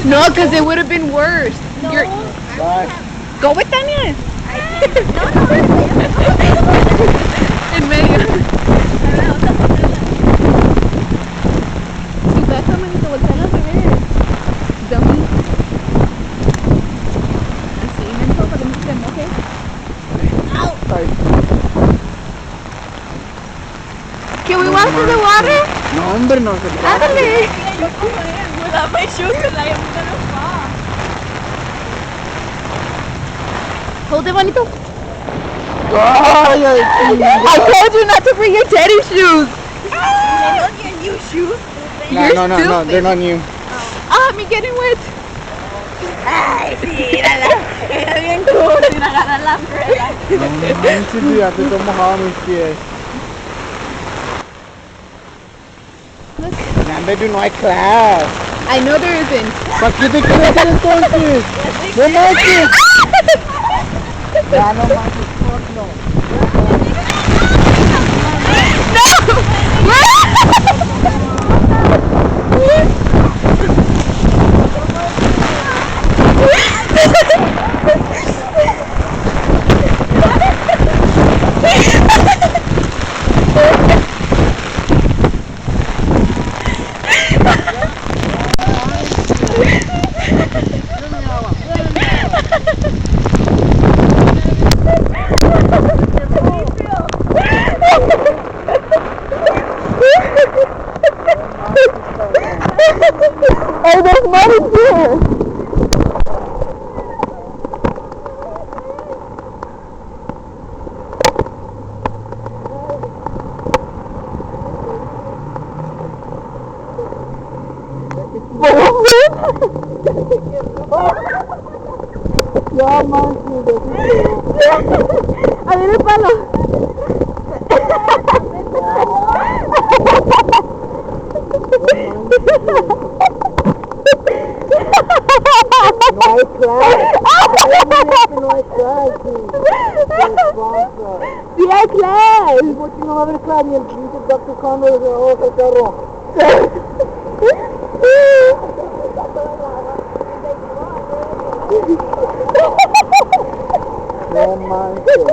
No, because it would have been worse. No. You're, Bye. go with Tanya. No, no. En medio. Si pasa, manito, voltea al revés. Dummy. Así, menso, para que no se te moje. Sorry. Can we walk to the water? No, hombre, no se puede. Ándale. Without my shoes, because I am gonna fall. Hold it, manito. Ay, ay, I told you not to bring your teddy shoes. They're not your new shoes. No, You're no, no, no, stupid. they're not new. Ah, me getting wet. Ay, sí, mírala. Era bien cool sin agarrar la umbrella. No manches, ya te estoy mojado mis pies. Nambe, no hay class. I know there isn't. ¿Para qué te quieres hacer entonces? No manches. Ya no manches, no. Oh, there's money here. Ya manches, A ver el palo. no hay class. No hay class. Sí hay class. ¿Por qué no va a haber class? Ni el pinche Dr. Conroy de ojo el carro. No manches.